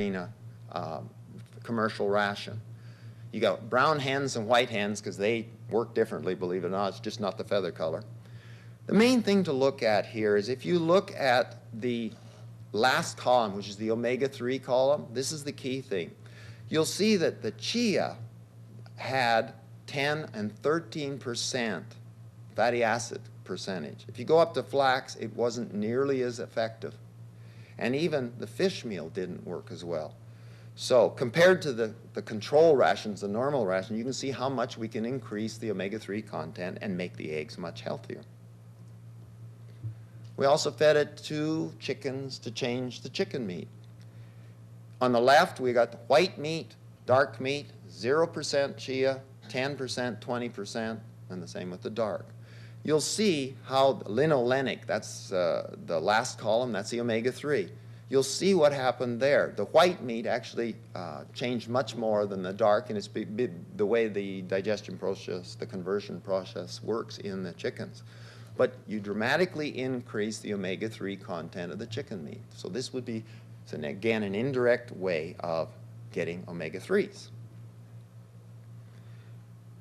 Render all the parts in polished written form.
in a commercial ration. You got brown hens and white hens because they work differently, believe it or not. It's just not the feather color. The main thing to look at here is if you look at the last column, which is the omega-3 column, this is the key thing. You'll see that the CHIA had 10 and 13% fatty acid percentage. If you go up to flax, it wasn't nearly as effective. And even the fish meal didn't work as well. So compared to the control rations, the normal ration, you can see how much we can increase the omega-3 content and make the eggs much healthier. We also fed it to chickens to change the chicken meat. On the left, we got the white meat, dark meat, 0% CHIA, 10%, 20%, and the same with the dark. You'll see how linolenic, that's the last column, that's the omega-3. You'll see what happened there. The white meat actually changed much more than the dark, and it's the way the digestion process, the conversion process works in the chickens. But you dramatically increase the omega-3 content of the chicken meat. So this would be, again, an indirect way of getting omega-3s.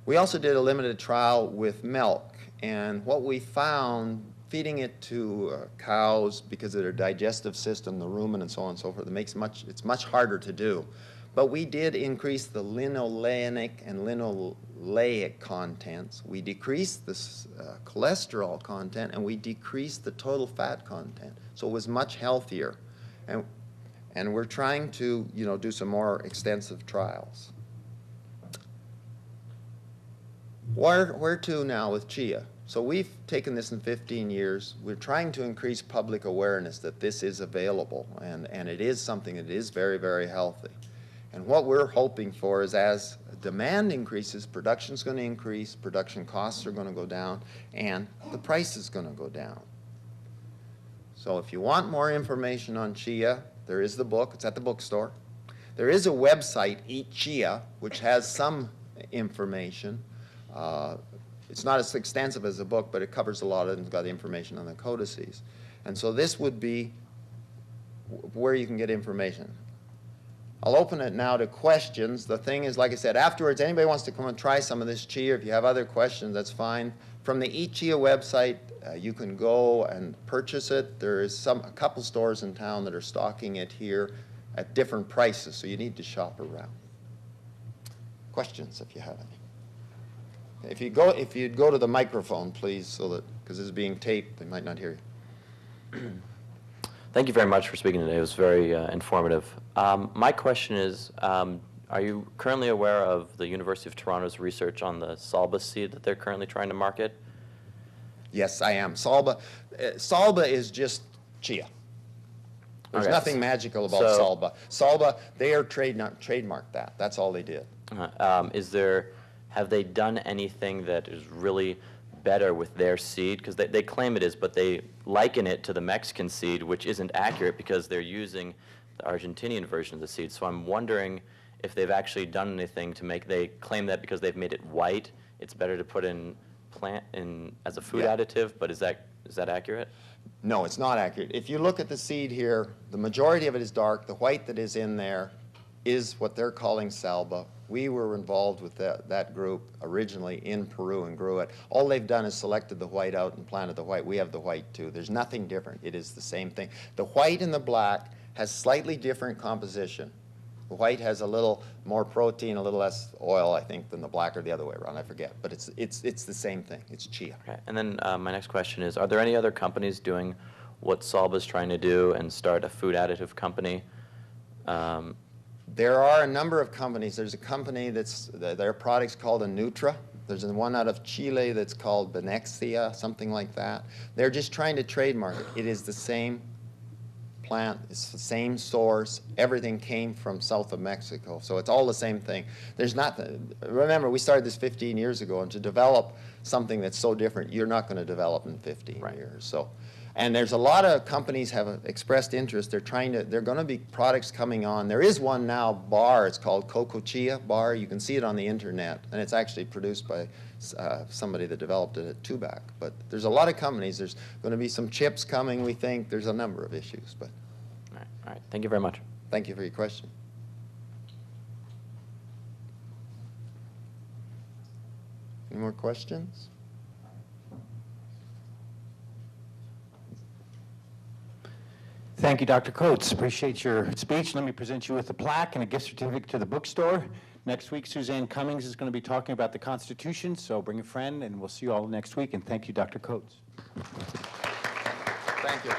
We also did a limited trial with milk. And what we found, feeding it to cows because of their digestive system, the rumen and so on and so forth, it's much harder to do. But we did increase the linolenic and linoleic contents. We decreased the cholesterol content, and we decreased the total fat content. So it was much healthier. And we're trying to, do some more extensive trials. Where to now with CHIA? So we've taken this in 15 years. We're trying to increase public awareness that this is available, and it is something that is very, very healthy. And what we're hoping for is as demand increases, production's going to increase, production costs are going to go down, and the price is going to go down. So if you want more information on CHIA, there is the book. It's at the bookstore. There is a website, Eat CHIA, which has some information. It's not as extensive as the book, but it covers a lot of it and it's got information on the codices. And so this would be where you can get information. I'll open it now to questions. The thing is, like I said, afterwards, anybody wants to come and try some of this CHIA, if you have other questions, that's fine. From the Eat CHIA website, you can go and purchase it. There is a couple stores in town that are stocking it here at different prices, so you need to shop around. Questions, if you have any. If you'd go to the microphone, please, so that, because this is being taped, they might not hear you. Thank you very much for speaking today. It was very informative. My question is, are you currently aware of the University of Toronto's research on the Salba seed that they're currently trying to market? Yes, I am. Salba is just CHIA. There's nothing magical about Salba. Salba, they are trademarked that. That's all they did. Have they done anything that is really better with their seed? Because they claim it is, but they liken it to the Mexican seed, which isn't accurate because they're using the Argentinian version of the seed. So I'm wondering if they've actually done anything to they claim that because they've made it white, it's better to put in as a food additive, but is that accurate? No, it's not accurate. If you look at the seed here, the majority of it is dark. The white that is in there is what they're calling Salba. We were involved with that group originally in Peru and grew it. All they've done is selected the white out and planted the white. We have the white too. There's nothing different. It is the same thing. The white and the black has slightly different composition. The white has a little more protein, a little less oil, I think, than the black, or the other way around. I forget. But it's the same thing. It's CHIA. Okay. And then my next question is, are there any other companies doing what Salba's trying to do and start a food additive company? There are a number of companies. There's a company their product's called a Nutra. There's one out of Chile that's called Benexia, something like that. They're just trying to trademark it. It is the same plant. It's the same source. Everything came from south of Mexico. So it's all the same thing. Remember, we started this 15 years ago, and to develop something that's so different, you're not going to develop in 15 years. So. And there's a lot of companies have expressed interest. They're going to be products coming on. There is one now, bar. It's called Coco Chia bar. You can see it on the internet, and it's actually produced by somebody that developed it at Tubac. But there's a lot of companies. There's going to be some chips coming, we think. There's a number of issues. But all right. Thank you very much. Thank you for your question. Any more questions? Thank you, Dr. Coates. Appreciate your speech. Let me present you with a plaque and a gift certificate to the bookstore. Next week, Suzanne Cummings is going to be talking about the Constitution, so bring a friend, and we'll see you all next week. And thank you, Dr. Coates. Thank you.